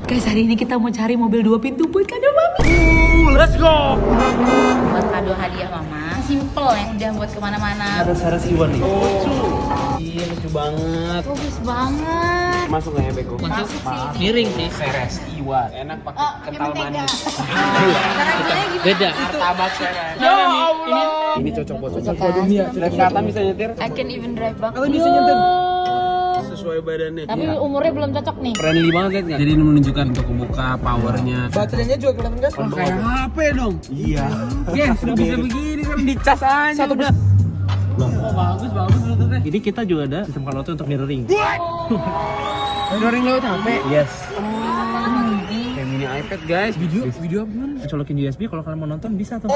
Guys, hari ini kita mau cari mobil 2 pintu buat kado mami. Let's go. Buat kado hadiah mama, simple yang udah buat kemana-mana. Ada Saras Iwan nih. Iya lucu banget. Bagus banget. Masuk nggak ya Beko? Masuk sih. Miring sih. Saras Iwan. Enak pakai kental manis. Beda. Martabak Saras. Ya Allah. Ini cocok buat dunia. Sudah kelihatan bisa nyetir. I can even drive back. Kalau bisa nyetir. Sesuai badannya. Tapi umurnya belum cocok nih. Friendly banget lihat nggak? Jadi menunjukkan untuk membuka powernya. Baterainya juga kelihatan kan? Oh, kayak HP dong. Iya. Oke, sudah bisa begini kan dicas aja udah. Oh, bagus Bluetooth-nya. Ini kita juga ada sistem Carlotto untuk mirroring. Mirroring lewat HP? Yes. Kayak mini iPad guys. Video apa gimana? Colokin USB kalau kalian mau nonton bisa tuh.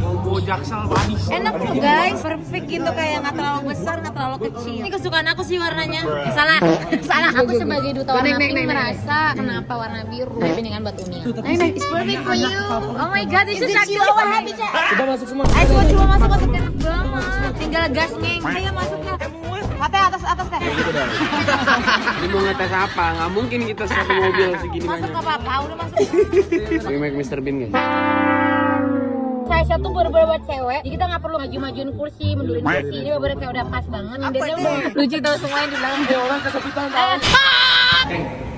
Combo Jaksel habis. Enak loh guys, perfect gitu, kayak nggak terlalu besar, nggak terlalu kecil. Ini kesukaan aku sih warnanya. Salah. Aku sebagai duta warna pink merasa kenapa warna biru dibandingkan buat Umi. It's perfect for you. Oh my god, this is actually so happy. Coba masuk semua. Ayo coba masuk enak banget. Tinggal gas ngeng. Ayo masuk ya. Katanya atas teh. Ini mau ngetes apa? Nggak mungkin kita satu mobil segini Masuk banyak. apa-apa, udah masuk. Remake Mr. Bean guys. Saya tuh bener-bener buat cewek, jadi kita nggak perlu maju-majuin kursi, mundurin kursi. Ini bener-bener kayak udah pas banget. Dia udah lucu tau semua yang di belakang. Ada orang kesepitan.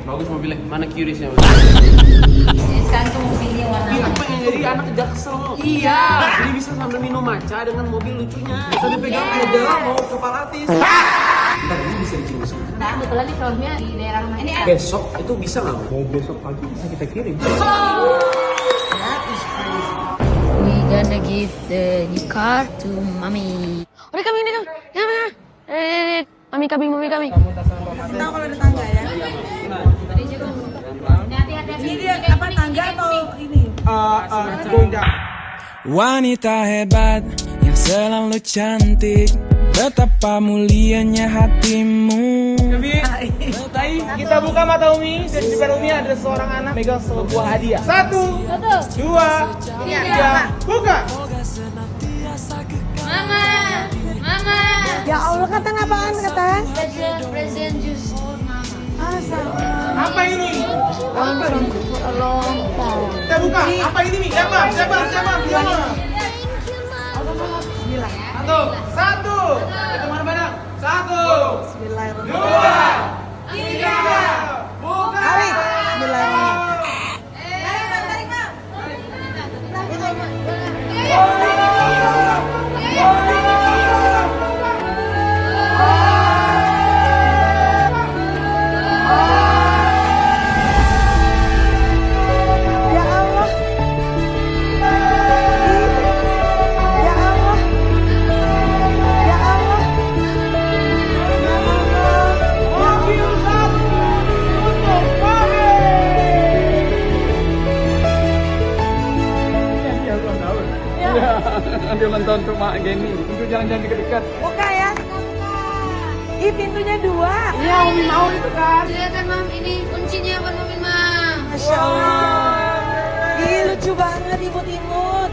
Bagus mobilnya. Mana Curiousnya? Jadi sekarang tuh mobilnya warna Iya, pengen jadi anak Jaksel. Iya. Jadi bisa sambil minum matcha dengan mobil lucunya. Bisa dipegang pedal mau ke Palatis. Ntar ini bisa dicium semua. Nah, kebetulan nih filmnya di daerah rumah ini. Besok itu bisa nggak? Mau besok pagi bisa kita kirim. We gonna give the new car to mommy. Udah kami. Mami kami. Tahu kalau ada tangga ya? Ini dia apa tangga atau ini? Wanita hebat yang selalu cantik, betapa mulianya hatimu. Kita buka mata Umi. Dan di depan Umi ada seorang anak megang sebuah hadiah. 1, 2, 3, buka. Mama. Ya Allah, Katan apaan Katan? Present just Apa ini? a long time. Kita buka. Apa ini Mi? Siapa? Satu. Kita mana bareng? 1, 2, 3, buka. Tarik. Bismillahirrahmanirrahim. Dia nonton rumah Geni untuk jalan-jalan dekat-dekat. Buka ya. Ih, pintunya 2. Iya, Umi mau itu kan. Silakan Mam, ini kuncinya buat Mami Mam. Masya Allah. Ih, lucu banget imut-imut.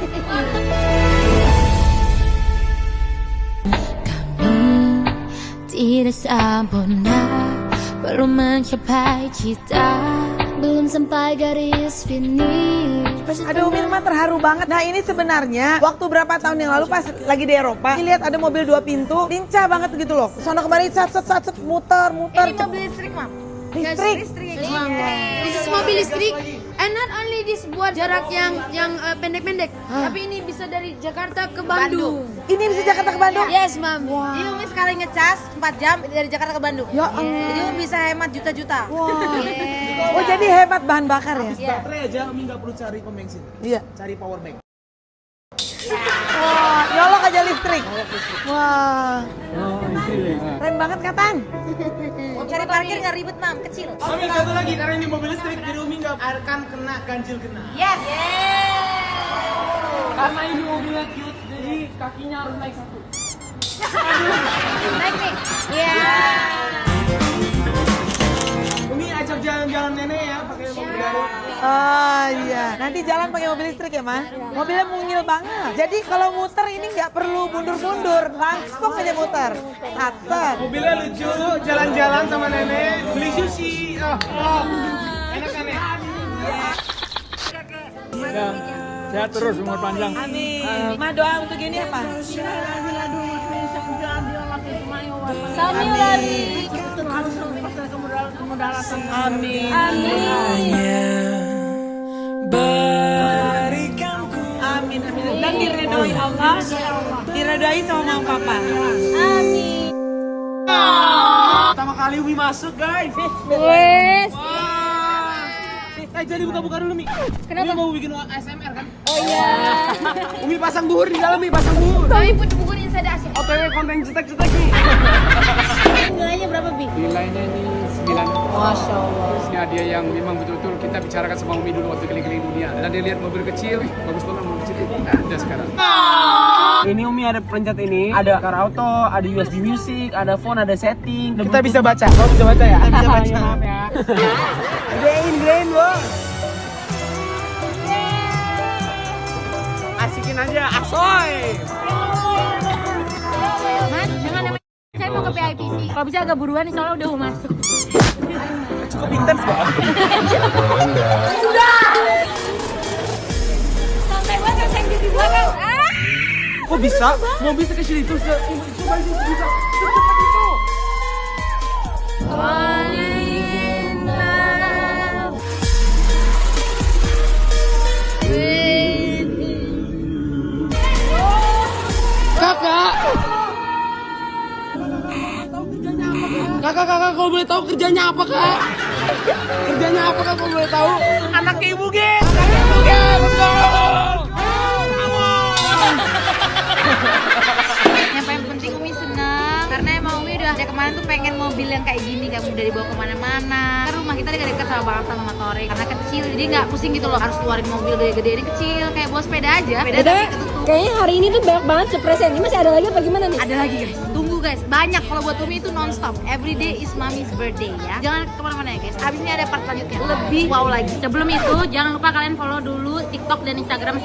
Tidak sempurna, belum mencapai cita, belum sampai garis finish. Aduh, Mirma terharu banget. Nah, ini sebenarnya waktu berapa tahun yang lalu pas lagi di Eropa, lihat ada mobil 2 pintu, lincah banget gitu loh. Sono kemari sat muter. Ini mobil listrik, Mam. Listrik. This is mobil listrik, and not only this buat jarak yang pendek-pendek, tapi ini bisa dari Jakarta ke Bandung. Ini bisa Jakarta ke Bandung? Yes, Mam. Jadi Umi sekali ngecas 4 jam dari Jakarta ke Bandung. Ya Allah. Jadi Umi bisa hemat juta-juta. Wah. Oh, jadi hemat bahan bakar ya? Baterai aja, Umi nggak perlu cari pom bensin. Iya. Cari power bank. Wah, nyolok aja listrik. Wah. Keren banget, Katan. Cari parkir nggak ribet, Mam, kecil. Umi satu lagi, karena ini mobil listrik, jadi Umi nggak akan kena ganjil genap. Yes. Karena ini mobilnya cute, jadi kakinya harus naik satu. Naik nih. Iya. Umi ajak jalan-jalan nenek ya, pakai mobil baru. Oh iya, nanti jalan pakai mobil listrik ya, Ma? Mobilnya mungil banget. Jadi kalau muter ini nggak perlu mundur-mundur, langsung aja muter. Atas. Mobilnya lucu, jalan-jalan sama nenek, beli sushi. Oh. Sehat terus, umur panjang. Amin. Ma doa untuk ini apa? Sami lali. Amin. Berikan ku Amin. Amin. Dan diredoi Allah. Diredoi sama mama papa. Amin. Pertama kali Umi masuk, guys. Wes. Jadi buka-buka dulu, Mi. Kenapa? Umi mau bikin ASMR kan? Oh iya. Umi pasang buhur di dalam, Mi. Pasang buhur. Kami pun bukurin saya asik. OTW konten cetek-cetek, Mi. Nilainya berapa, Bi? Nilainya ini 9. Masya Allah. Ini hadiah yang memang betul-betul kita bicarakan sama Umi dulu waktu keliling-keliling dunia. Dan dia lihat mobil kecil, wih, bagus banget mobil kecil. Ada sekarang. Ini Umi ada pencet ini, ada car auto, ada USB music, ada phone, ada setting. Kita bisa baca. Oh, bisa baca ya? Kita bisa baca. Maaf ya. Gedein, bos. Asikin aja, asoy. Mas, jangan namanya. Saya mau ke VIP. Kalau bisa agak buruan nih, soalnya udah mau masuk. Cukup intens, Pak. Santai banget, saya di belakang. Kok bisa? Mobil sekecil itu, coba bisa. Secepat itu. Fall in love with you. Kakak, kalau boleh tahu kerjanya apa, Kak? Kerjanya apa, Kak, kalau boleh tahu? Anak ibu, Gen! Anak ibu, Gen! Betul! Yang paling penting Umi seneng karena emang Umi udah dari kemarin tuh pengen mobil yang kayak gini, kayak udah dibawa kemana-mana. Kan rumah kita dekat-dekat sama banget sama Torek karena kecil, jadi nggak pusing gitu loh harus keluarin mobil gede-gede. Ini kecil kayak bawa sepeda aja. Sepeda tapi ketutup. Kayaknya hari ini tuh banyak banget surprise. Ini masih ada lagi apa gimana nih? Ada lagi guys, tunggu guys, banyak. Kalau buat Umi itu non-stop, every day is mommy's birthday ya. Jangan kemana-mana ya guys, abis ini ada part selanjutnya lebih wow lagi. Sebelum itu jangan lupa kalian follow dulu TikTok dan Instagram